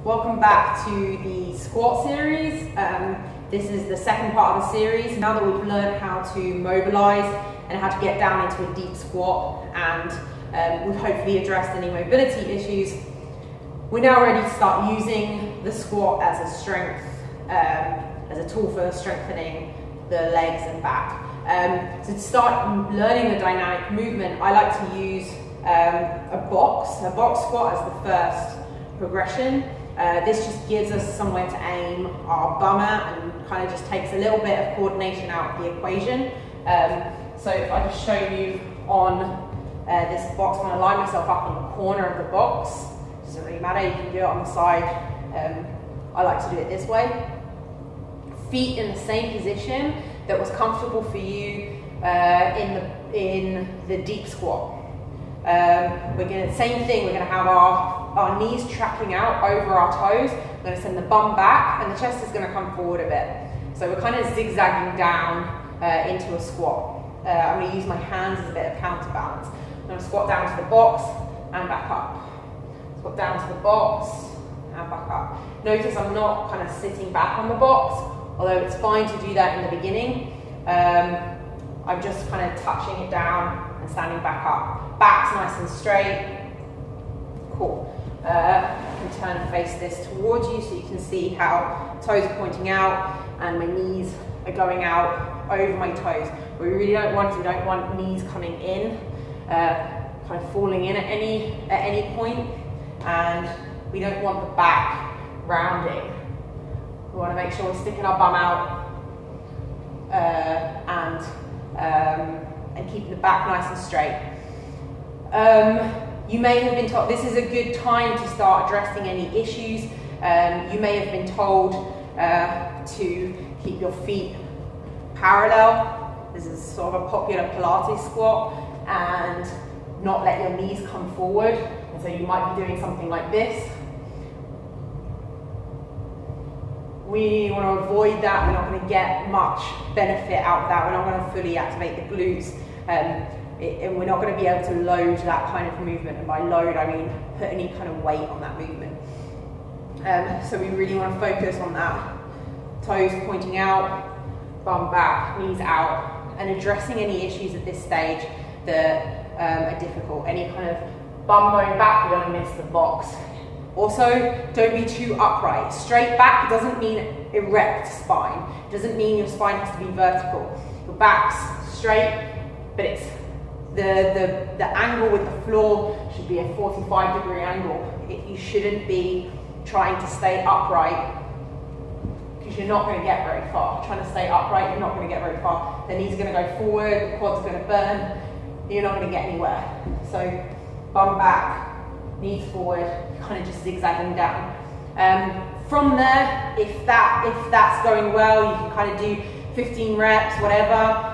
Welcome back to the squat series. This is the second part of the series. Now that we've learned how to mobilize and how to get down into a deep squat, and we've hopefully addressed any mobility issues, we're now ready to start using the squat as a strength, as a tool for strengthening the legs and back. So to start learning the dynamic movement, I like to use a box squat as the first progression. This just gives us somewhere to aim our bum at and kind of just takes a little bit of coordination out of the equation. So if I just show you on this box, I'm going to line myself up in the corner of the box. It doesn't really matter, you can do it on the side. I like to do it this way. Feet in the same position that was comfortable for you in the deep squat. Same thing, we're going to have our knees tracking out over our toes. We're going to send the bum back and the chest is going to come forward a bit. So we're kind of zigzagging down into a squat. I'm going to use my hands as a bit of counterbalance. I'm going to squat down to the box and back up. Squat down to the box and back up. Notice I'm not kind of sitting back on the box, although it's fine to do that in the beginning. I'm just kind of touching it down and standing back up. Back's nice and straight. Cool. I can turn and face this towards you so you can see how toes are pointing out and my knees are going out over my toes. What we really don't want knees coming in, kind of falling in at any point, and we don't want the back rounding. We want to make sure we're sticking our bum out and keeping the back nice and straight. You may have been told this is a good time to start addressing any issues. You may have been told to keep your feet parallel. This is sort of a popular Pilates squat, and not let your knees come forward. And so you might be doing something like this. We want to avoid that. We're not going to get much benefit out of that. We're not going to fully activate the glutes. And we're not going to be able to load that kind of movement. And by load, I mean put any kind of weight on that movement. So we really want to focus on that. Toes pointing out, bum back, knees out, and addressing any issues at this stage that are difficult. Any kind of bum going back, we don't want to miss the box. Also, don't be too upright. Straight back doesn't mean erect spine. It doesn't mean your spine has to be vertical. Your back's straight, but it's the angle with the floor should be a 45-degree angle. You shouldn't be trying to stay upright because you're not going to get very far. Trying to stay upright, you're not going to get very far. The knees are going to go forward, the quads are going to burn, you're not going to get anywhere. So bum back, knees forward, kind of just zigzagging down. From there, if that's going well, you can kind of do 15 reps, whatever,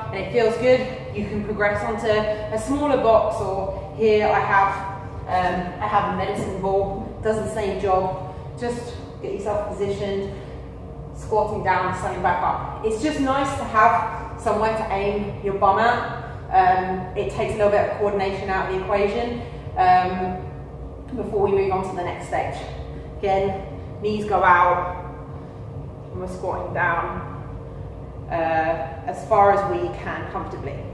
and it feels good, you can progress onto a smaller box, or here I have a medicine ball, does the same job. Just get yourself positioned, squatting down, standing back up. It's just nice to have somewhere to aim your bum at. It takes a little bit of coordination out of the equation before we move on to the next stage. Again, knees go out, and we're squatting down as far as we can comfortably.